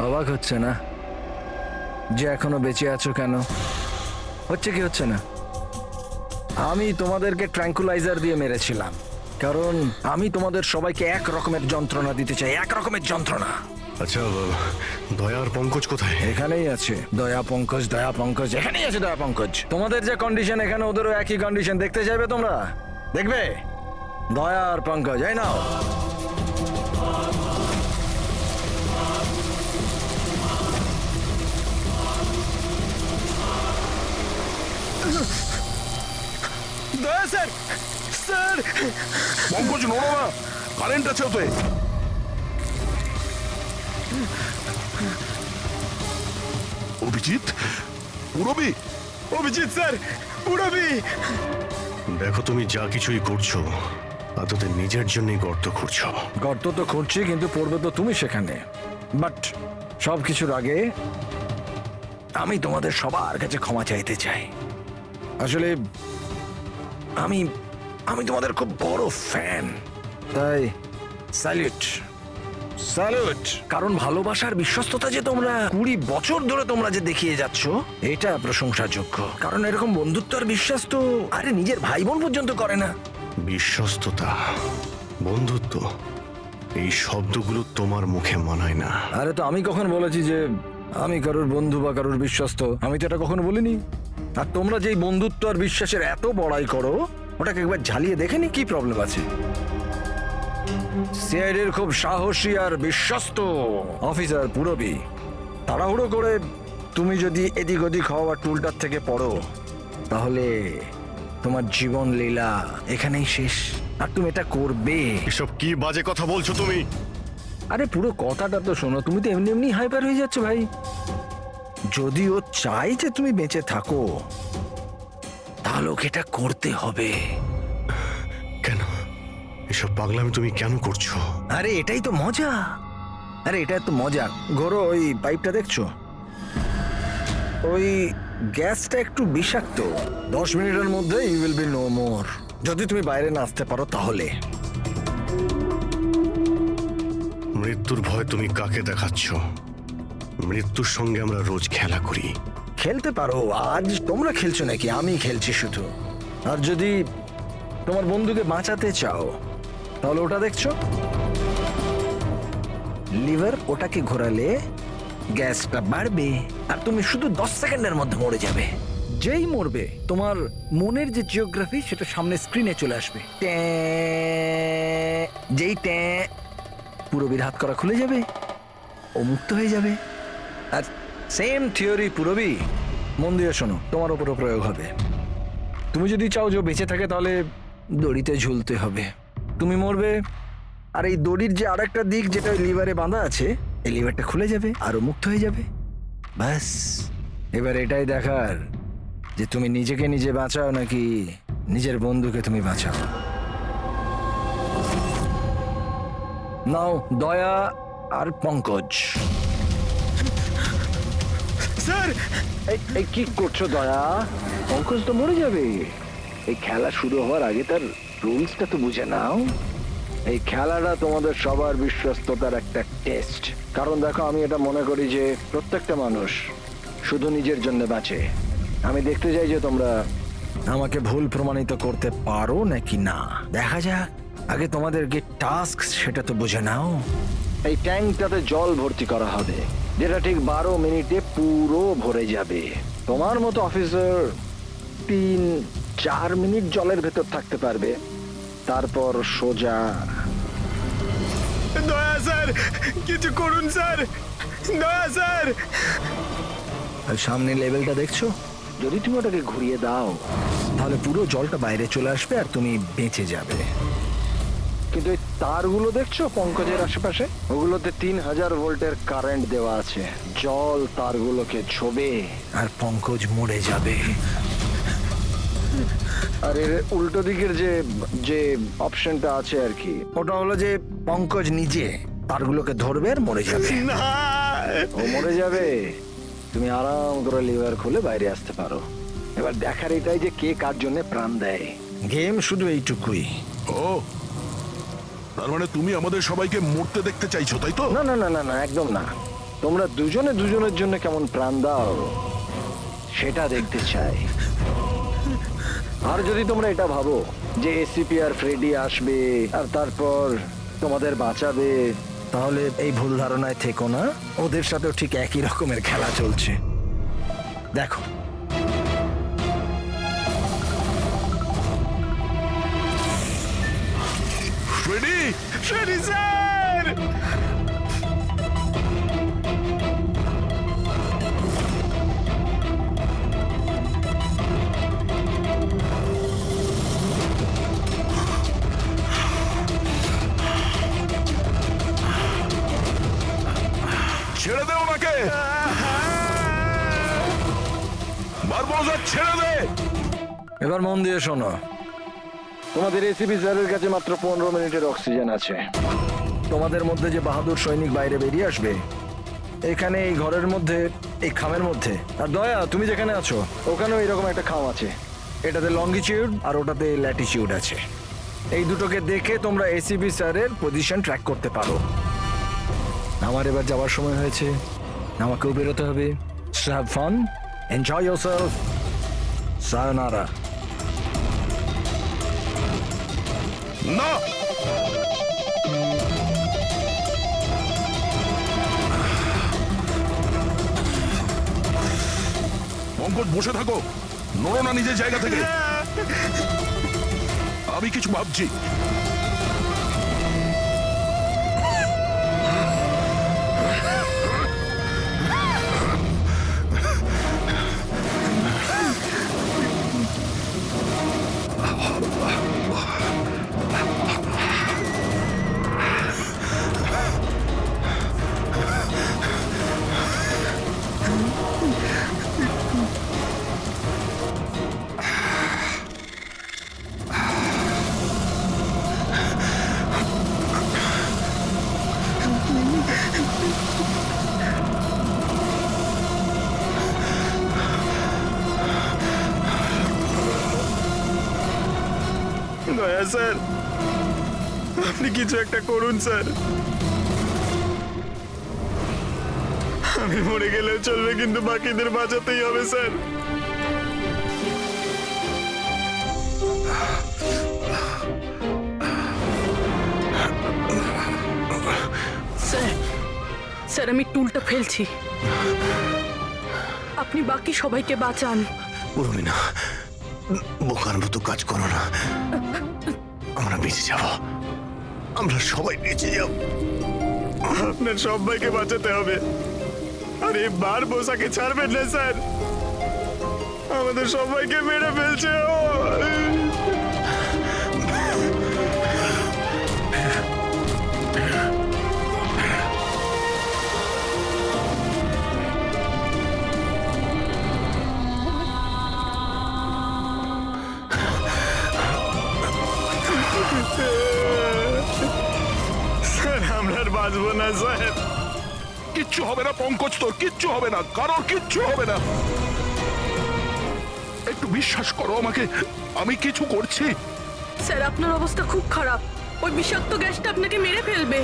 অবাক হচ্ছে না যে এখনো বেঁচে আছো কেন? হচ্ছে কি হচ্ছে না? আমি তোমাদেরকে ট্র্যাঙ্কুলাইজার দিয়ে মেরেছিলাম, কারণ আমি তোমাদের সবাইকে এক রকমের যন্ত্রণা দিতে চাই, এক রকমের যন্ত্রণা। আচ্ছা, দয়া আর পঙ্কজ কোথায়? এখানেই আছে দয়া পঙ্কজ, দয়া পঙ্কজ এখানেই আছে, দয়া পঙ্কজ। তোমাদের যে কন্ডিশন, এখানে ওদেরও একই কন্ডিশন। দেখতে চাইবে তোমরা? দেখবে? দয়া আর পঙ্কজ, এই নাও। দয়া স্যার, স্যার পঙ্কজ নড়ো না, কারেন্ট আছে ওতে। অভিজিৎ, পুরবি। অভিজিৎ স্যার, পুরবি। দেখো, তুমি যা কিছুই করছো তা তোদের নিজের জন্যই গর্ত খুঁড়ছো। গর্ত তো খুঁড়ছি, কিন্তু পড়বে তো তুমি সেখানে। বাট সব কিছুর আগে আমি তোমাদের সবার কাছে ক্ষমা চাইতে চাই। আসলে আমি আমি তোমাদের খুব বড় ফ্যান, তাই স্যালুট স্যালুট। কারণ ভালোবাসার বিশ্বস্ততা যে তোমরা 20 বছর ধরে তোমরা যে দেখিয়ে যাচ্ছ, এটা প্রশংসাযোগ্য। কারণ এরকম বন্ধুত্ব আর বিশ্বাস তো আরে নিজের ভাই বোন পর্যন্ত করে না। বিশ্বস্ততা, বন্ধুত্ব, এই শব্দগুলো তোমার মুখে মানায় না। আরে তো আমি কখন বলেছি যে আমি কারোর বন্ধু বা কারোর বিশ্বস্ত? আমি তো এটা কখনো বলিনি। আর তোমরা যেই বন্ধুত্ব আর বিশ্বাসের এত বড়াই করো, ওটাকে একবার ঝালিয়ে দেখেনি কি প্রবলেম আছে? সিআইডির খুব সাহসী আর বিশ্বস্ত অফিসার পুরবি, তাড়াহুড়ো করে তুমি যদি এদিক ওদিক হওয়া টুলটার থেকে পড়ো, তাহলে তোমার জীবন লীলা এখানেই শেষ। আর তুমি এটা করবে। এসব কি বাজে কথা বলছো তুমি? আরে পুরো কথাটা তো শোনো। তুমি তো এমনি এমনি হাইপার হয়ে যাচ্ছ ভাই। যদি ও চাই যে তুমি বেঁচে থাকো, তাহলে ওকে এটা করতে হবে। কেন এসব পাগলামি তুমি কেন করছো? আরে এটাই তো মজা। আরে এটা তো মজা। ঘোরো, ওই পাইপটা দেখছো? ওই গ্যাসটা একটু বিষাক্ত। 10 মিনিটের মধ্যে you will be no more. যদি তুমি বাইরে না আসতে পারো তাহলে। মৃত্যুর ভয় তুমি কাকে দেখাচ্ছ? মৃত্যুর সঙ্গে আমরা রোজ খেলা করি। খেলতে পারো। আজ তোমরা খেলছো নাকি? আমি খেলছি শুধু। আর যদি তোমার বন্ধুকে বাঁচাতে চাও, তাহলে ওটা দেখছো লিভার, ওটাকে ঘোরালে গ্যাসটা বাড়বে আর তুমি শুধু 10 সেকেন্ডের মধ্যে মরে যাবে। যেই মরবে, তোমার মনের যে জিওগ্রাফি সেটা সামনে স্ক্রিনে চলে আসবে। যেই পুরবীর হাত করা খুলে যাবে, ও মুক্ত হয়ে যাবে। আর সেম থিওরি পুরবী, মন দিয়ে শোনো, তোমার উপরও প্রয়োগ হবে। তুমি যদি চাও যে ও বেঁচে থাকে, তাহলে দড়িতে ঝুলতে হবে। তুমি মরবে, আর এই দড়ির যে আরেকটা দিক যেটা ওই লিভারে বাঁধা আছে, এই লিভারটা খুলে যাবে আর ও মুক্ত হয়ে যাবে। ব্যাস, এবার এটাই দেখার যে তুমি নিজেকে নিজে বাঁচাও নাকি নিজের বন্ধুকে তুমি বাঁচাও। নাও দয়া আর পঙ্কজ। স্যার, এই কি করছো দয়া? পঙ্কজ তো মরে যাবে। এই খেলা শুরু হওয়ার আগে তার রুলসটা তো বুঝে নাও। এই খেলাটা তোমাদের সবার বিশ্বস্ততার একটা টেস্ট। কারণ দেখো, আমি এটা মনে করি যে প্রত্যেকটা মানুষ শুধু নিজের জন্য বাঁচে। আমি দেখতে চাই যে তোমরা আমাকে ভুল প্রমাণিত করতে পারো নাকি না। দেখা যাক। আগে তোমাদেরকে টাস্ক সেটা তো বুঝে নাও। এই ট্যাঙ্কটাতে জল ভর্তি করা হবে, যেটা ঠিক 12 মিনিটে পুরো ভরে যাবে। তোমার মতো অফিসার 3-4 মিনিট জলের ভেতর থাকতে পারবে, তারপর সোজা। দয়া স্যার, কিছু করুন স্যার, দয়া স্যার। আর সামনে লেভেলটা দেখছো? যদি তুমি ওটাকে ঘুরিয়ে দাও, তাহলে পুরো জলটা বাইরে চলে আসবে আর তুমি বেঁচে যাবে। কিন্তু এই তারগুলো দেখছো পঙ্কজের আশেপাশে? ওগুলোতে 3000 ভোল্টের কারেন্ট দেওয়া আছে। জল তারগুলোকে ছোবে আর পঙ্কজ মরে যাবে। আর এর উল্টো দিকের যে যে অপশনটা আছে আর কি, ওটা হলো যে পঙ্কজ নিজে তারগুলোকে ধরবে আর মরে যাবে। না, ও মরে যাবে, তুমি আরাম করে লিভার খুলে বাইরে আসতে পারো। এবার দেখার এটাই যে কে কার জন্য প্রাণ দেয়। গেম শুধু এইটুকুই। ও, তার মানে তুমি আমাদের সবাইকে মরতে দেখতে চাইছো, তাই তো? না না না না না, একদম না। তোমরা দুজনে দুজনের জন্য কেমন প্রাণ দাও সেটা দেখতে চাই। আর যদি তোমরা এটা ভাবো যে এসিপি আর ফ্রেডি আসবে আর তারপর তোমাদের বাঁচাবে, তাহলে এই ভুল ধারণায় থেকো না। ওদের সাথেও ঠিক একই রকমের খেলা চলছে। দেখো, ফ্রেডি, ফ্রেডি স্যার! ছেড়ে দে ওনাকে। বারবোজা, ছেড়ে দে। এবার মন দিয়ে শোনো। তোমাদের এসিপি স্যারের কাছে মাত্র 15 মিনিটের অক্সিজেন আছে। তোমাদের মধ্যে যে বাহাদুর সৈনিক বাইরে বেরিয়ে আসবে এখানে এই ঘরের মধ্যে, এই খামের মধ্যে। আর দয়া, তুমি যেখানে আছো ওখানেও এরকম একটা খাম আছে। এটাতে লঙ্গিটিউড আর ওটাতে ল্যাটিটিউড আছে। এই দুটোকে দেখে তোমরা এসিপি স্যারের পজিশন ট্র্যাক করতে পারো। আমার এবার যাওয়ার সময় হয়েছে, আমাকেও বেরোতে হবে। So have fun, enjoy yourself, sayonara. না, পঙ্কজ বসে থাকো, নড়ো না নিজের জায়গা থেকে। আমি কিছু ভাবছি। দয়া স্যার, আপনি কিছু একটা করুন স্যার। আমি মরে গেলেও চলবে, কিন্তু বাকিদের বাঁচাতেই হবে স্যার। স্যার, স্যার আমি টুলটা ফেলছি, আপনি বাকি সবাইকে বাঁচান। উর্মিনা, বোকার মতো কাজ করো না। আমরা বেঁচে যাব, আমরা সবাই বেঁচে যাব। আপনার সবাইকে বাঁচাতে হবে। আর এই বার বোসাকে ছাড়বেন না স্যার, আমাদের সবাইকে মেরে ফেলছে ও। স্যার আমরা আর বাঁচবো না স্যার। কিচ্ছু হবে না পঙ্কজ, তোর কিচ্ছু হবে না, কারোর কিচ্ছু হবে না। একটু বিশ্বাস করো আমাকে, আমি কিছু করছি। স্যার আপনার অবস্থা খুব খারাপ, ওই বিষাক্ত গ্যাসটা আপনাকে মেরে ফেলবে।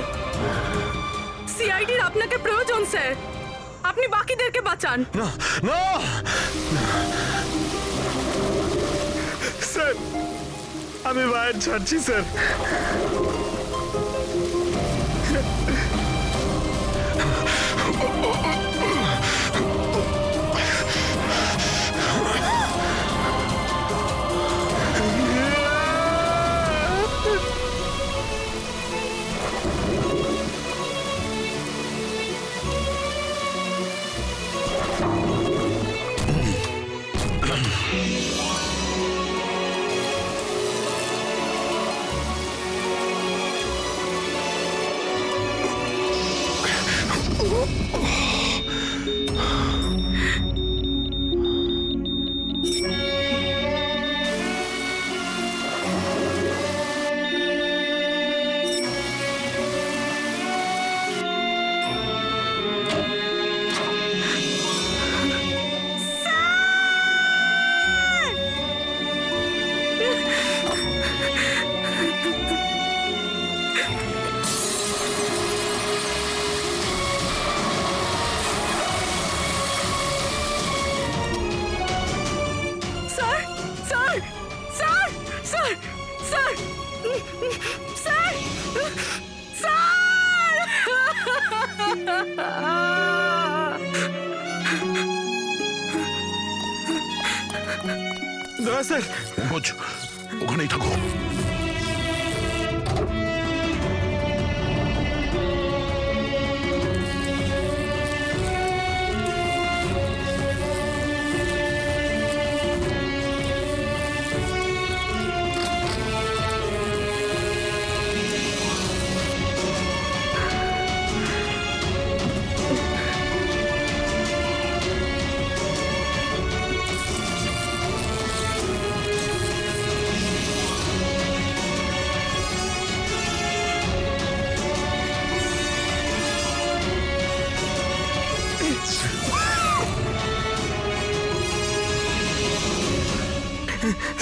সিআইডির আপনাকে প্রয়োজন স্যার, আপনি বাকিদেরকে বাঁচান। স্যার আমি বাইরে ছাড়ছি স্যার। স্যার দয়া স্যার। পঙ্কজ ওখানেই থাকো।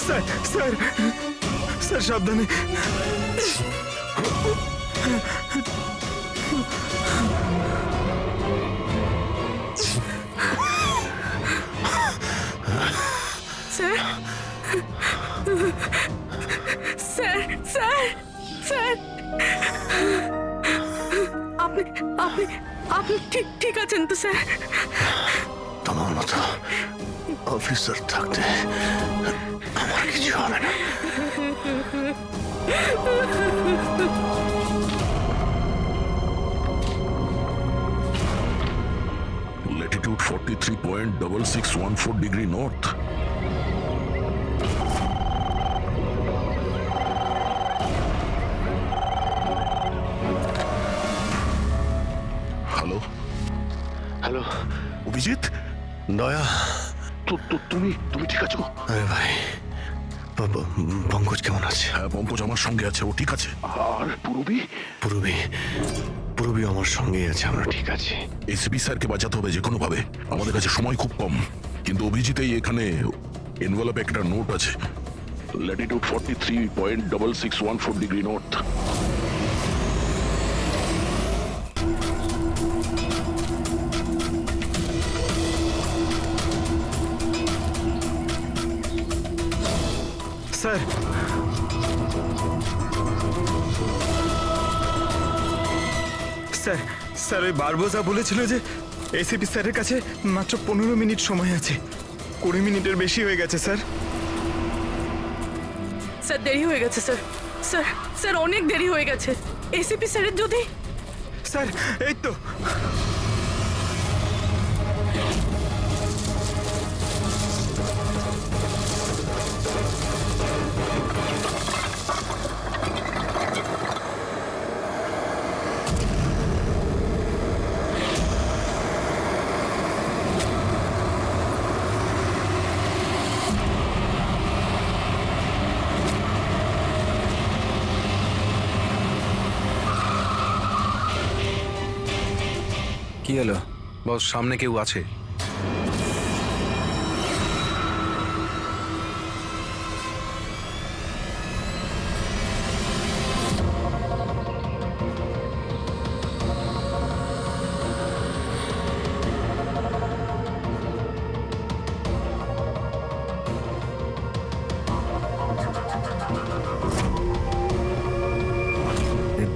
স্যার স্যার স্যার সাবধানে। স্যার স্যার স্যার স্যার আপনি আপনি আপনি ঠিক ঠিক আছেন তো স্যার? তোমার মতো অফিসার থাকতে আমার কিছু হবে না। Latitude 43.6614 degree north. Hello hello Abhijit, দয়া। তুমি ঠিক আছো? আরে ভাই, পঙ্কজ কেমন আছে? হ্যাঁ পঙ্কজ আমার সঙ্গে আছে, ও ঠিক আছে। আর পূরবী? পূরবী আমার সঙ্গেই আছে, আমরা ঠিক আছি। এসপি স্যারকে বাঁচাতে হবে যে কোনো ভাবে, আমাদের কাছে সময় খুব কম। কিন্তু অভিজিতেই এখানে এনভেলপে একটা নোট আছে, Latitude 43.6614 degree north. Sir sir sir ওই বারবোজা বলেছিল যে এসিপি স্যারের কাছে মাত্র 15 মিনিট সময় আছে। 20 মিনিটের বেশি হয়ে গেছে স্যার। স্যার দেরি হয়ে গেছে স্যার। স্যার স্যার অনেক দেরি হয়ে গেছে। এসিপি স্যারের যদি স্যার এই তো। কি হলো বস? সামনে কেউ আছে?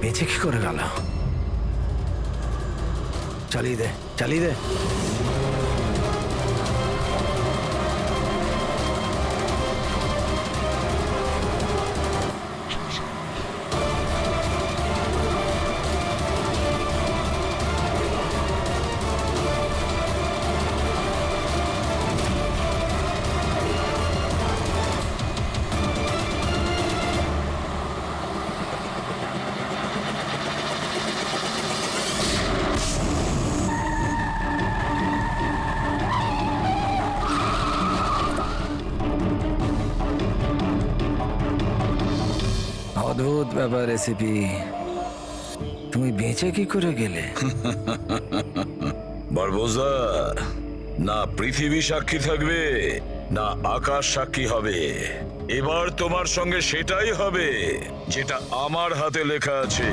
বেঁচে কি করে গেল? চালিয়ে দে, চালিয়ে দে। অদ্ভুত ব্যাপার রেসিপি, তুমি বেঁচে কি করে গেলে? বারবোজা, না পৃথিবী সাক্ষী থাকবে না আকাশ সাক্ষী হবে। এবার তোমার সঙ্গে সেটাই হবে যেটা আমার হাতে লেখা আছে।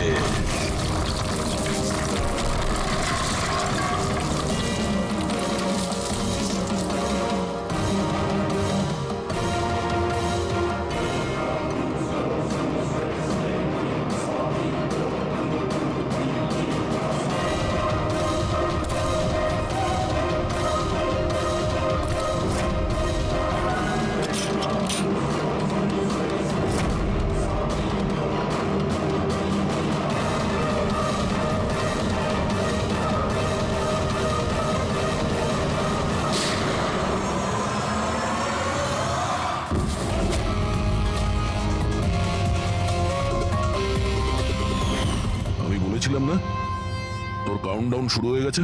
বলেছিলাম না তোর কাউন্টডাউন শুরু হয়ে গেছে।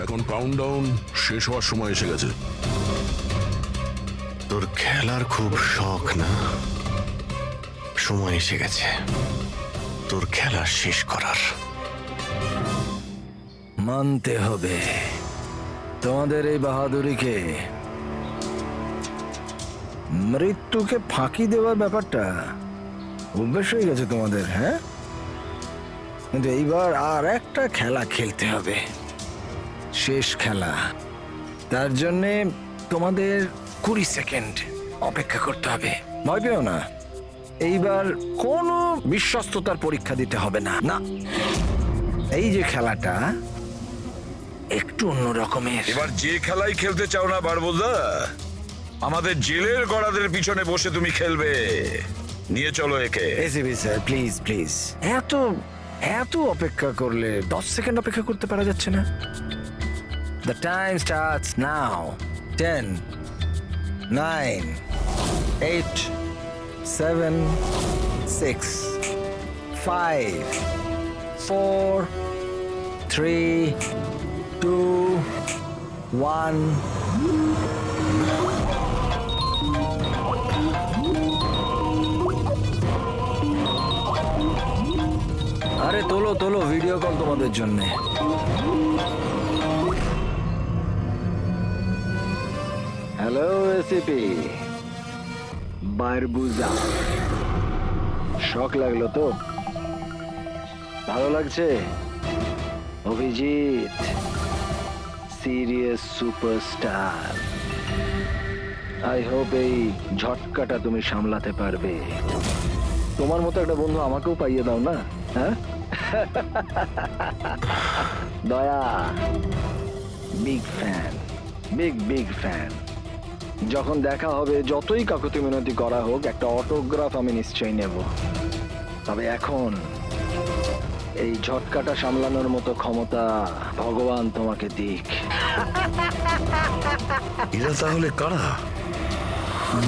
এখন কাউন্টডাউন শেষ হওয়ার সময় এসে গেছে। তোর খেলার খুব শখ না? সময় এসে গেছে তোর খেলা শেষ করার। মানতে হবে তোমাদের এই বাহাদুরিকে। মৃত্যুকে ফাঁকি দেওয়ার ব্যাপারটা অভ্যেস হয়ে গেছে তোমাদের, হ্যাঁ? কিন্তু এইবার আর একটা খেলা খেলতে হবে, শেষ খেলা। তার জন্যে তোমাদের 20 সেকেন্ড অপেক্ষা করতে হবে। ভয় পেও না, এইবার কোনো বিশ্বস্ততার পরীক্ষা দিতে হবে না। না, এই যে খেলাটা একটু অন্য রকমের। এবার যে খেলাই খেলতে চাও না বারবুলদা, আমাদের জেলের গড়াদের পিছনে বসে তুমি খেলবে। নিয়ে চলো একে। এসিবি স্যার, প্লিজ প্লিজ, এত এত অপেক্ষা করলে 10 সেকেন্ড অপেক্ষা করতে পারা যাচ্ছে না? The time starts now. 10, 9, 8, 7, 6, 5, 4, 3, 2, 1. আরে তোলো তোলো, ভিডিও কল তোমাদের জন্য। হ্যালো এসিপি বারবুজা, শখ লাগলো তো? ভালো লাগছে? Abhijit serious superstar. I hope এই ঝটকাটা তুমি সামলাতে পারবে। তোমার মতো একটা বন্ধু আমাকেও পাইয়ে দাও না, হ্যাঁ? দয়া বিগ ফ্যান, বিগ ফ্যান। যখন দেখা হবে, যতই কাকুতি মিনতি করা হোক, একটা অটোগ্রাফ আমি নিশ্চয়ই নেব। তবে এখন এই ঝটকাটা সামলানোর মতো ক্ষমতা ভগবান তোমাকে দিক। এরা তাহলে কারা?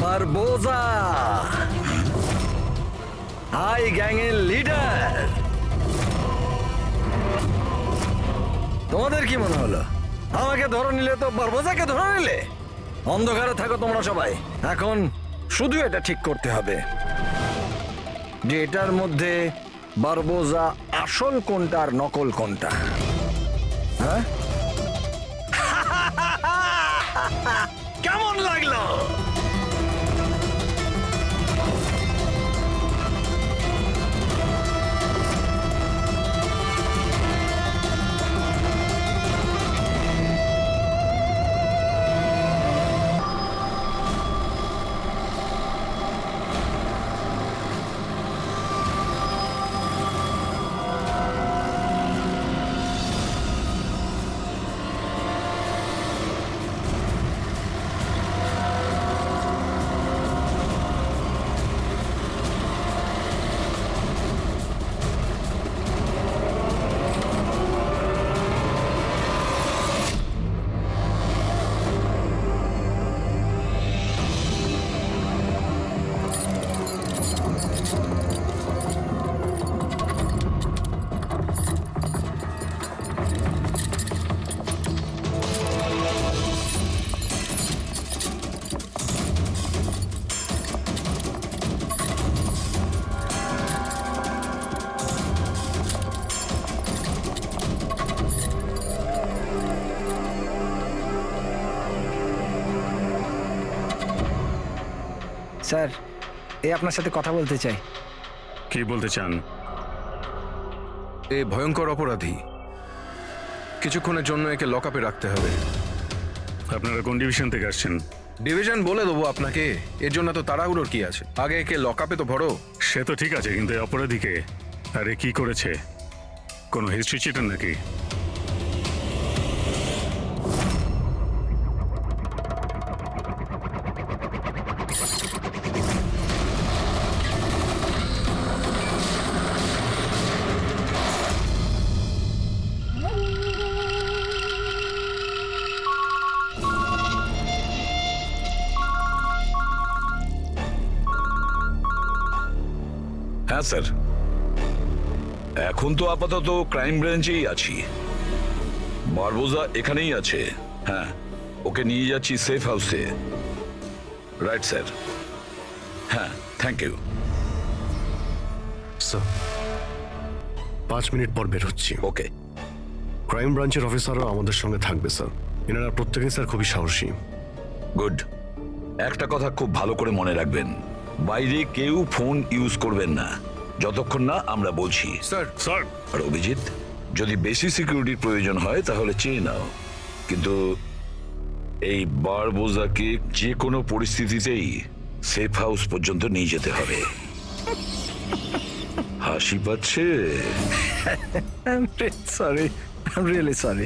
বারবোজা, হাই গ্যাংয়ের লিডার। তোমাদের কি মনে হলো আমাকে ধরে নিলে তো বারবোজাকে ধরে নিলে? অন্ধকারে থাকো তোমরা সবাই। এখন শুধু এটা ঠিক করতে হবে যে এটার মধ্যে বারবোজা আসল কোনটা আর নকল কোনটা। হ্যাঁ, কেমন লাগলো? স্যার, এই আপনার সাথে কথা বলতে চাই। কি বলতে চান? এ ভয়ঙ্কর অপরাধী, কিছুক্ষণের জন্য একে লকআপে রাখতে হবে। আপনারা কোন ডিভিশন থেকে আসছেন? ডিভিশন বলে দেবো আপনাকে, এর জন্য তো তাড়াহুড়োর কি আছে? আগে একে লকআপে তো ভরো। সে তো ঠিক আছে, কিন্তু এই অপরাধীকে আরে কি করেছে? কোনো হিস্ট্রি চিটার নাকি? হ্যাঁ স্যার। এখন তো আপাতত ক্রাইম ব্রাঞ্চেই আছি। বারবোজা এখানেই আছে। হ্যাঁ, ওকে নিয়ে যাচ্ছি সেফ হাউসে। Right sir. হ্যাঁ, থ্যাংক ইউ। স্যার 5 মিনিট পর বের হচ্ছি। ওকে। ক্রাইম ব্রাঞ্চের অফিসারও আমাদের সঙ্গে থাকবে স্যার। এনারা প্রত্যেকেই স্যার খুবই সাহসী। গুড। একটা কথা খুব ভালো করে মনে রাখবেন, বাইরে কেউ ফোন ইউজ করবেন না যতক্ষণ না আমরা বলছি। স্যার স্যার আর অভিজিৎ, যদি বেশি সিকিউরিটির প্রয়োজন হয় তাহলে চেয়ে নাও, কিন্তু এই বারবোজাকে যে কোনো পরিস্থিতিতেই সেফ হাউস পর্যন্ত নিয়ে যেতে হবে। হাসি পাচ্ছে? Sorry, really sorry.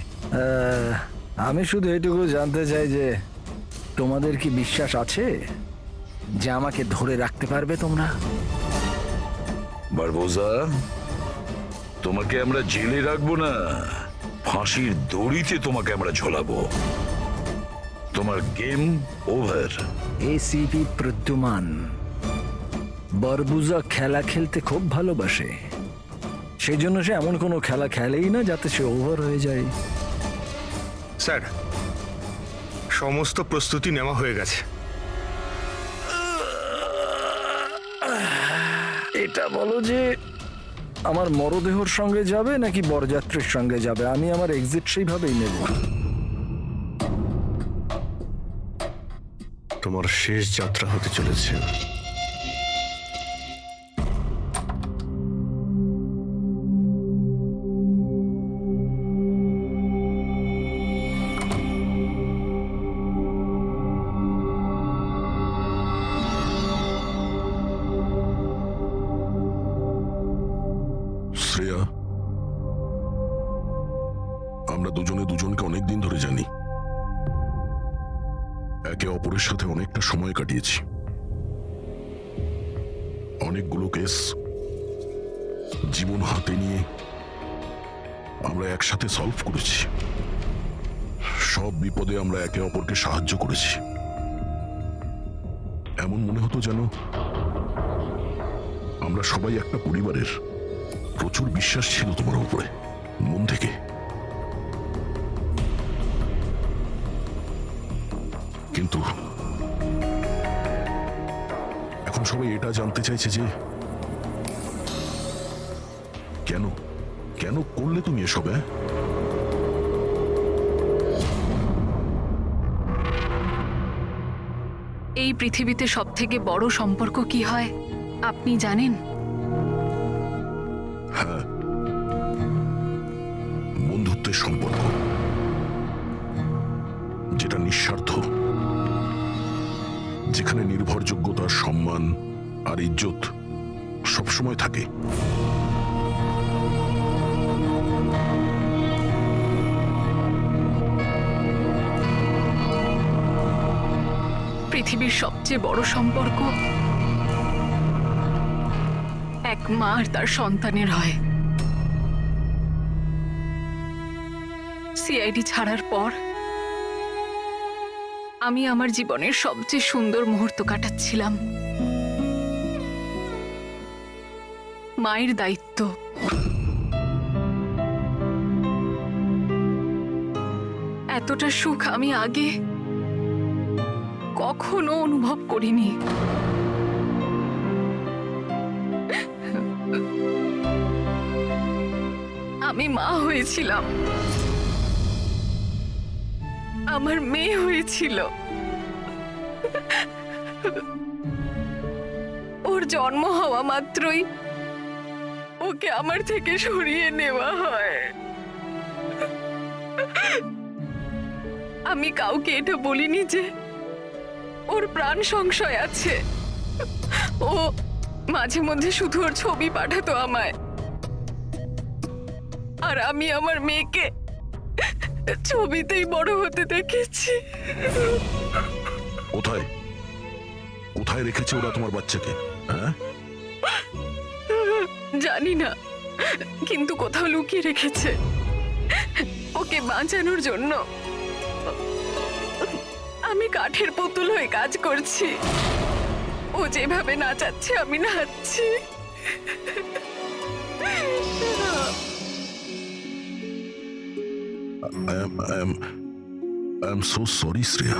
আমি শুধু এটুকু জানতে চাই যে তোমাদের কি বিশ্বাস আছে যে আমাকে ধরে রাখতে পারবে তোমরা? বারবোজা, তোমাকে আমরা জেলে রাখবো না, ফাঁসির দড়িতে তোমাকে আমরা ঝোলাবো। তোমার গেম ওভার। এসিপি প্রদ্যুমান বারবুজা খেলা খেলতে খুব ভালোবাসে, সেই জন্য সে এমন কোনো খেলা খেলেই না যাতে সে ওভার হয়ে যায়। স্যার সমস্ত প্রস্তুতি নেওয়া হয়ে গেছে। এটা বলো যে আমার মরদেহর সঙ্গে যাবে নাকি বরযাত্রীর সঙ্গে যাবে? আমি আমার এক্সিট সেইভাবেই নেব। তোমার শেষ যাত্রা হতে চলেছে। শ্রেয়া, আমরা দুজনে দুজনকে অনেকদিন ধরে জানি, একে অপরের সাথে অনেকটা সময় কাটিয়েছি, অনেকগুলো কেস জীবন হাতে নিয়ে আমরা একসাথে সলভ করেছি। সব বিপদে আমরা একে অপরকে সাহায্য করেছি। এমন মনে হতো যেন আমরা সবাই একটা পরিবারের। প্রচুর বিশ্বাস ছিল তোমার উপরে, মন থেকে। কিন্তু এখন সবাই এটা জানতে চাইছে যে কেন কেন করলে তুমি এসব? এই পৃথিবীতে সবথেকে বড় সম্পর্ক কি হয় আপনি জানেন? হ্যাঁ, বন্ধুত্বের সম্পর্ক, যেটা নিঃস্বার্থ, যেখানে নির্ভরযোগ্যতা, সম্মান আর ইজ্জত সবসময় থাকে। পৃথিবীর সবচেয়ে বড় সম্পর্ক এক মা আর তার সন্তানের হয়। সিআইডি ছাড়ার পর আমি আমার জীবনের সবচেয়ে সুন্দর মুহূর্ত কাটাচ্ছিলাম। মায়ের দায়িত্ব, এতটা সুখ আমি আগে কখনো অনুভব করিনি। আমি মা হয়েছিলাম, আমার মেয়ে হয়েছিল। ওর জন্ম হওয়া মাত্রই ওকে আমার থেকে সরিয়ে নেওয়া হয়। আমি কাউকে এটা বলিনি যে ওর প্রাণ সংশয় আছে। ও মাঝে মধ্যে শুধু ওর ছবি পাঠাতো আমায়, আর আমি আমার মেয়েকে ছবিতেই বড় হতে দেখেছি। কোথায় কোথায় রেখেছে ওরা তোমার বাচ্চাকে? হ্যাঁ, জানি না, কিন্তু কোথাও লুকিয়ে রেখেছে ওকে বাঁচানোর জন্য। আমি কাঠের পুতুল হয়ে কাজ করছি, ও যেভাবে নাচাচ্ছে আমি নাচছি। I am so sorry Shreya.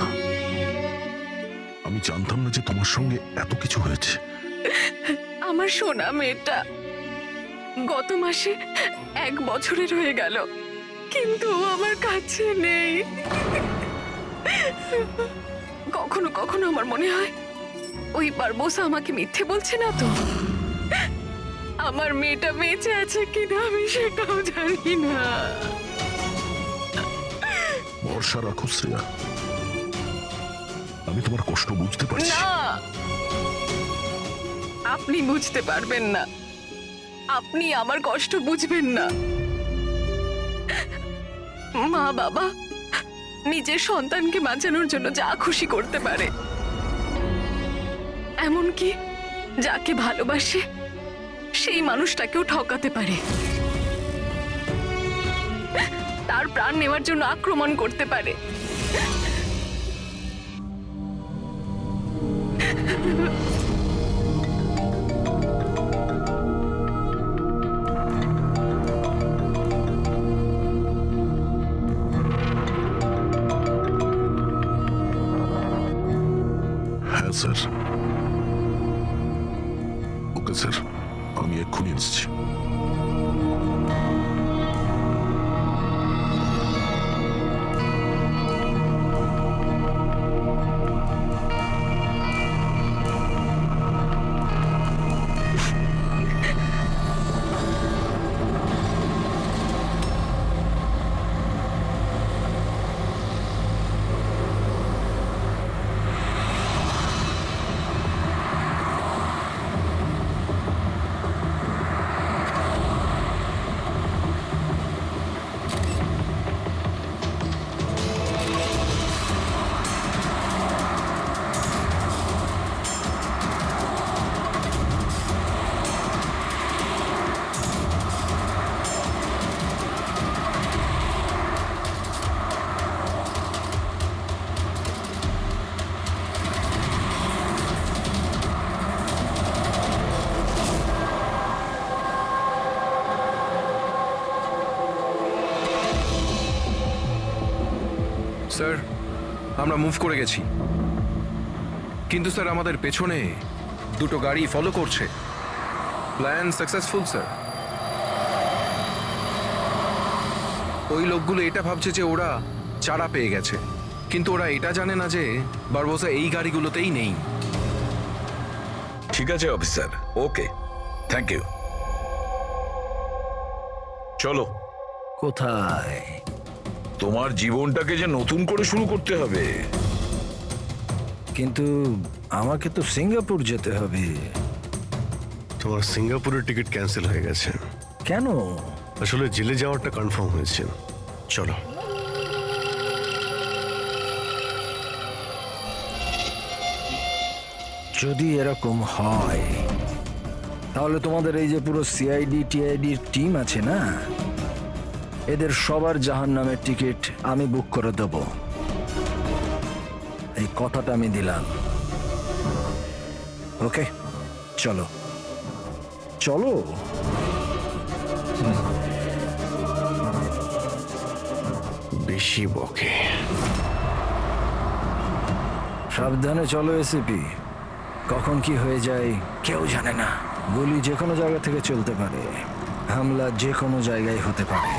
আমি জানতাম না যে তোমার সঙ্গে এত কিছু হয়েছে। আমার সোনা মেয়েটা গত মাসে 1 বছরের হয়ে গেল, কিন্তু ও আমার কাছে নেই। কখনো কখনো আমার মনে হয় ওই বারবোসা আমাকে মিথ্যে বলছে না তো। আমার মেয়েটা বেঁচে আছে কিনা আমি সেটাও জানি না। ভরসা রাখো শ্রেয়া, আমি তোমার কষ্ট বুঝতে পারছি। না, আপনি বুঝতে পারবেন না, আপনি আমার কষ্ট বুঝবেন না। মা বাবা নিজের সন্তানকে বাঁচানোর জন্য যা খুশি করতে পারে, এমনকি যাকে ভালোবাসে সেই মানুষটাকেও ঠকাতে পারে, তার প্রাণ নেওয়ার জন্য আক্রমণ করতে পারে। হ্যাঁ স্যার। ওকে স্যার, আমি এক্ষুনি এসেছি। স্যার, আমরা মুভ করে গেছি, কিন্তু স্যার আমাদের পেছনে 2টো গাড়ি ফলো করছে। Plan successful sir. ওই লোকগুলো এটা ভাবছে যে ওরা চারা পেয়ে গেছে, কিন্তু ওরা এটা জানে না যে বারবোসা এই গাড়িগুলোতেই নেই। ঠিক আছে অফিসার, ওকে, থ্যাংক ইউ। চলো, কোথায়? তোমার জীবনটাকে যে নতুন করে শুরু করতে হবে। কিন্তু আমাকে তো সিঙ্গাপুর যেতে হবে। তোমার সিঙ্গাপুরের টিকিট ক্যান্সেল হয়ে গেছে। কেন? আসলে জেলে যাওয়াটা কনফার্ম হয়েছে। চলো। যদি এরকম হয় তাহলে তোমাদের এই যে পুরো সিআইডি টিআইডির টিম আছে না, এদের সবার জাহান্নামের টিকিট আমি বুক করে দেব। এই কথাটা আমি দিলাম। ওকে, চলো চলো। বেশি বকে। সাবধানে চলো এসিপি, কখন কি হয়ে যায় কেউ জানে না। গুলি যে কোনো জায়গা থেকে চলতে পারে, হামলা যে কোনো জায়গায় হতে পারে।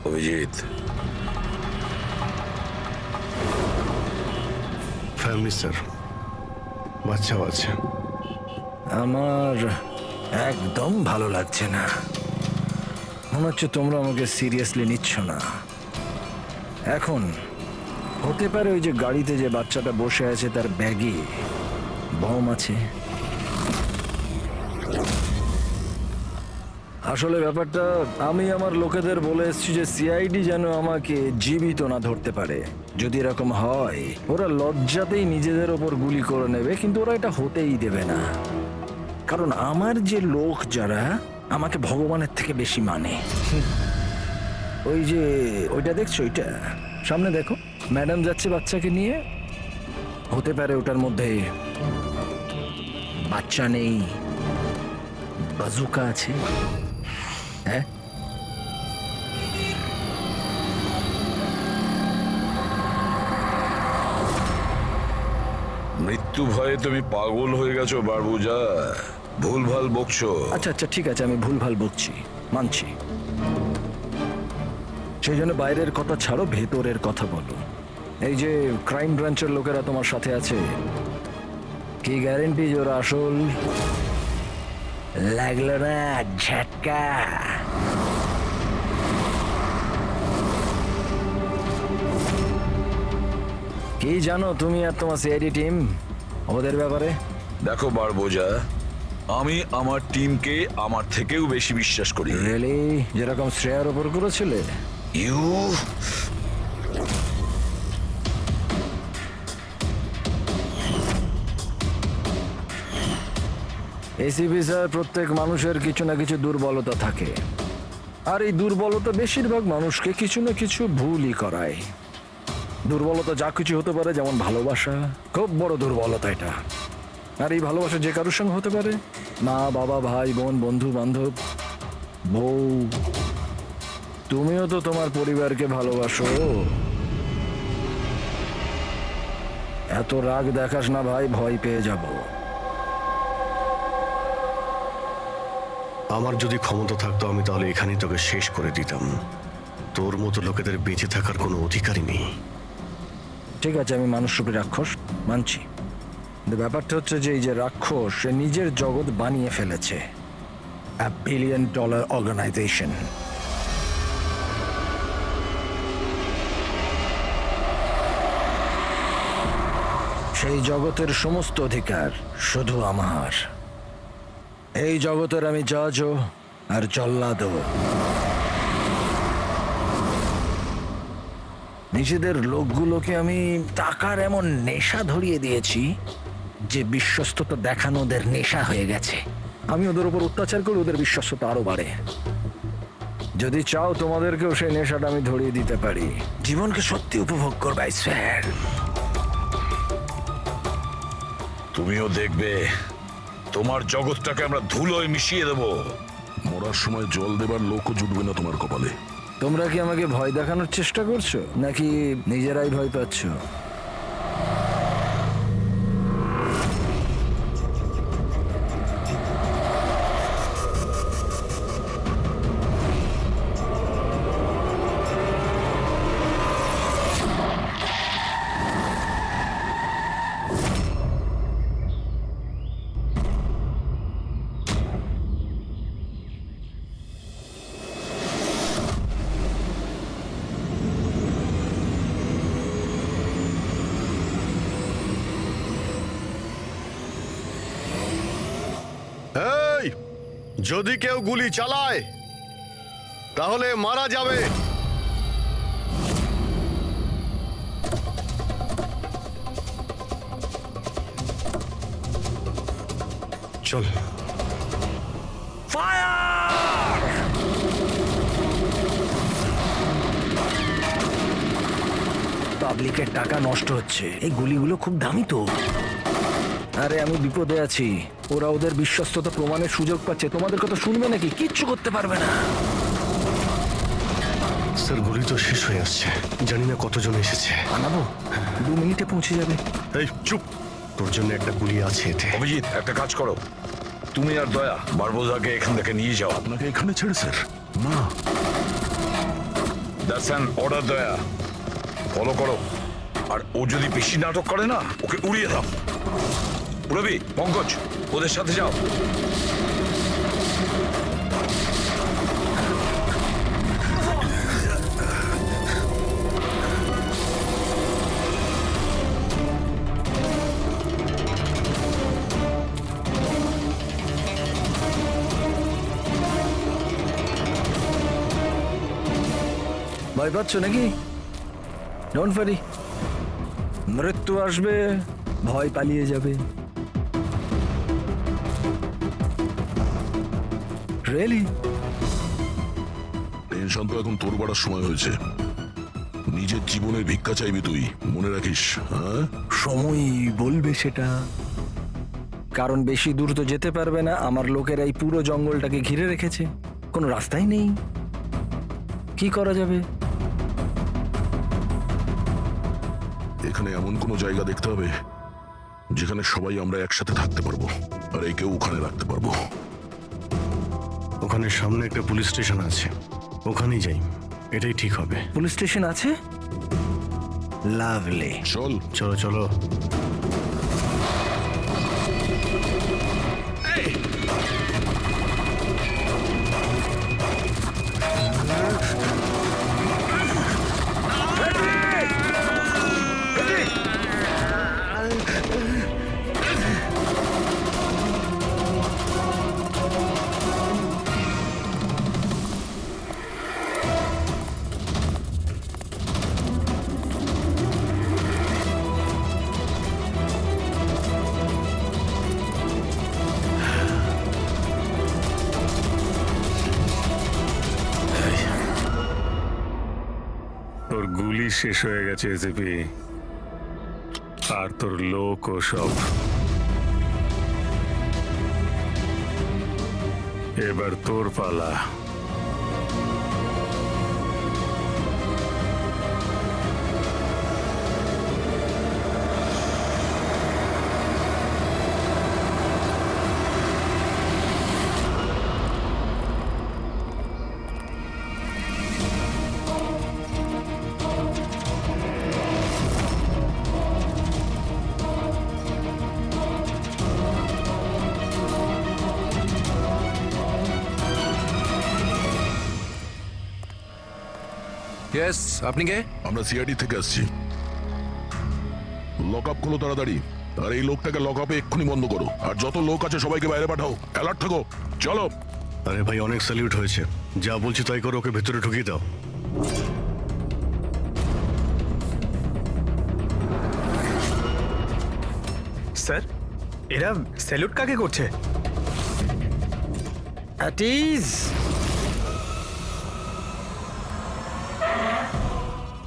অভিজিৎ, ফ্যামিলি স্যার, বাচ্চাও আছে। আমার একদম ভালো লাগছে না। মনে হচ্ছে তোমরা আমাকে সিরিয়াসলি নিচ্ছ না। এখন হতে পারে ওই যে গাড়িতে যে বাচ্চাটা বসে আছে তার ব্যাগে বম আছে। আসলে ব্যাপারটা আমি আমার লোকেদের বলে এসেছি যে সিআইডি যেন আমাকে জীবিত না ধরতে পারে। যদি এরকম হয় ওরা লজ্জাতেই নিজেদের ওপর গুলি করে নেবে, কিন্তু ওরা এটা হতেই দেবে না। কারণ আমার যে লোক যারা আমাকে ভগবানের থেকে বেশি মানে। ওই যে ওইটা দেখছো, ওইটা সামনে দেখো, ম্যাডাম যাচ্ছে বাচ্চাকে নিয়ে। হতে পারে ওটার মধ্যে বাচ্চা নেই, বাজুকা আছে। হ্যাঁ, মৃত্যু ভয়ে তুমি পাগল হয়ে গেছো বারবুজা, ভুলভাল বকছো। আচ্ছা আচ্ছা ঠিক আছে, আমি ভুলভাল বকছি, মানছি। সেই জন্য বাইরের কথা ছাড়ো, ভেতরের কথা বলো। এই যে ক্রাইম ব্রাঞ্চের লোকেরা তোমার সাথে আছে, কি গ্যারেন্টি যে ওরা আসল? লাগলো না ঝটকা? কি জানো তুমি আর তোমার সিআইডি টিম ওদের ব্যাপারে? দেখো বারবোজা, আমি আমার টিমকে আমার থেকেও বেশি বিশ্বাস করি। রিয়েলি? যেরকম শ্রেয়ার ওপর করেছিলে? ইউ এসিপি স্যার, প্রত্যেক মানুষের কিছু না কিছু দুর্বলতা থাকে, আর এই দুর্বলতা বেশিরভাগ মানুষকে কিছু না কিছু ভুলই করায়। দুর্বলতা যা কিছু হতে পারে, যেমন ভালোবাসা, খুব বড় দুর্বলতা এটা। আর এই ভালোবাসা যে কারোর সঙ্গে হতে পারে, মা বাবা, ভাই বোন, বন্ধু বান্ধব, বউ। তুমিও তো তোমার পরিবারকে ভালোবাসো। এত রাগ দেখাস না ভাই, ভয় পেয়ে যাব। আমার যদি ক্ষমতা থাকতো আমি তাহলে এখানেই তোকে শেষ করে দিতাম। তোর মতো লোকেদের বেঁচে থাকার কোনো অধিকারই নেই। ঠিক আছে, আমি মানুষরূপী রাক্ষস মানছি, কিন্তু ব্যাপারটা হচ্ছে যে এই যে রাক্ষস, সে নিজের জগৎ বানিয়ে ফেলেছে, $1 বিলিয়ন অর্গানাইজেশন। সেই জগতের সমস্ত অধিকার শুধু আমার। এই জগতের আমি জজও আর জল্লাদও। নিজেদের লোকগুলোকে আমি টাকার এমন নেশা ধরিয়ে দিয়েছি যে বিশ্বস্ততা দেখানো ওদের নেশা হয়ে গেছে। আমি ওদের উপর অত্যাচার করি, ওদের বিশ্বস্ততা আরো বাড়ে। যদি চাও তোমাদেরকেও সেই নেশাটা আমি ধরিয়ে দিতে পারি। জীবনকে সত্যি উপভোগ করবে, I swear। তুমিও দেখবে তোমার জগৎটাকে আমরা ধুলোয় মিশিয়ে দেবো। মরার সময় জল দেবার লোকও জুটবে না তোমার কপালে। তোমরা কি আমাকে ভয় দেখানোর চেষ্টা করছো, নাকি নিজেরাই ভয় পাচ্ছ? এই, যদি কেউ গুলি চালায় তাহলে মারা যাবে। চল। পাবলিকের টাকা নষ্ট হচ্ছে, এই গুলিগুলো খুব দামি তো। আরে আমি বিপদে আছি, ওরা ওদের বিশ্বস্ততা প্রমাণের সুযোগ পাচ্ছে। তোমাদের কথা শুনবে নাকি? কিচ্ছু করতে পারবে না। স্যার, গুলি তো শেষ হয়ে আসছে, জানি না কতজন এসেছে। আনাবো, 2 মিনিটে পৌঁছে যাবে। এই চুপ, তোর জন্য একটা গুলি আছে এতে। অভিজিৎ, একটা কাজ করো, তুমি আর দয়া বারবোজাকে এখান থেকে নিয়ে যাও। আপনাকে এখানে ছেড়ে স্যার? না। দ্যাটস অ্যান অর্ডার দয়া, ফলো করো। আর ও যদি বেশি নাটক করে না, ওকে উড়িয়ে দাও। রবি, পঙ্কজ, ওদের সাথে যাও। ভয় পাচ্ছ নাকি? ডোন্ট ওয়ারি, মৃত্যু আসবে, ভয় পালিয়ে যাবে। রিয়েলি? টেনশন তো এখন তোর বাড়ার সময় হয়েছে। নিজের জীবনের ভিক্ষা চাইবি তুই, মনে রাখিস। হ্যাঁ, সময়ই বলবে সেটা। কারণ বেশি দূর তো যেতে পারবে না, আমার লোকেরা এই পুরো জঙ্গলটাকে ঘিরে রেখেছে, কোনো রাস্তাই নেই। কি করা যাবে? এখানে এমন কোনো জায়গা দেখতে হবে যেখানে সবাই আমরা একসাথে থাকতে পারবো, আর একে ওখানে রাখতে পারবো। ওখানে সামনে একটা পুলিশ স্টেশন আছে, ওখানেই যাই, এটাই ঠিক হবে। পুলিশ স্টেশন আছে? লাভলি। চল। চলো চলো। তোর গুলি শেষ হয়ে গেছে এসিপি, আর তোর লোক ও সব। এবার তোর পালা। ইয়েস, আপনি কে? আমরা সিআইডি থেকে আসছি। লক আপ করো তাড়াতাড়ি, আর এই লোকটাকে লক আপে এক্ষুনি বন্ধ করো, আর যত লোক আছে সবাইকে বাইরে পাঠাও। অ্যালার্ট থাকো, চলো। আরে ভাই, অনেক স্যালিউট হয়েছে, যা বলছি তাই করো, ওকে ভেতরে ঢুকিয়ে দাও। স্যার, এরা স্যালুট কাকে করছে?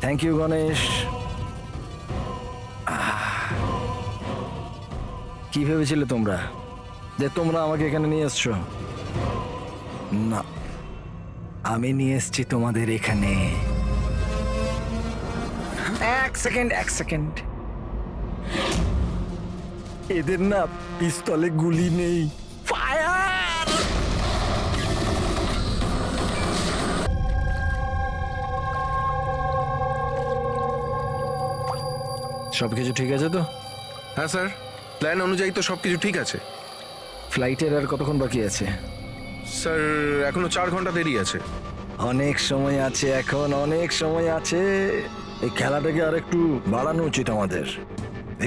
Thank you Ganesh. কি ভেবেছিলে তোমরা যে তোমরা আমাকে এখানে নিয়ে এসছো? না, আমি নিয়ে এসছি তোমাদের এখানে। এক সেকেন্ড। এদের না পিস্তলে গুলি নেই। ফায়ার! সবকিছু ঠিক আছে তো? হ্যাঁ স্যার, প্ল্যান অনুযায়ী তো সবকিছু ঠিক আছে। ফ্লাইটের আর কতক্ষণ বাকি আছে? স্যার, এখনো 4 ঘন্টা দেরি আছে। অনেক সময় আছে, এখন অনেক সময় আছে। এই খেলাটাকে আর একটু বাড়ানো উচিত আমাদের,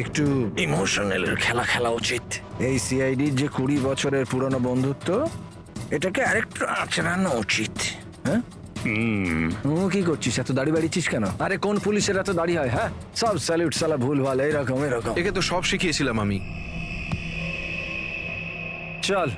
একটু ইমোশনাল খেলা উচিত। এই সিআইডির যে 20 বছরের পুরনো বন্ধুত্ব, এটাকে আরেকটু আচড়ানো উচিত। হ্যাঁ, কি করছিস? এত দাড়ি বাড়িছিস কেন? আরে কোন পুলিশের এত দাড়ি হয়? হ্যাঁ, সব স্যালুট সালা ভুল ভাল, এরকম। একে তো সব শিখিয়েছিলাম আমি। চল।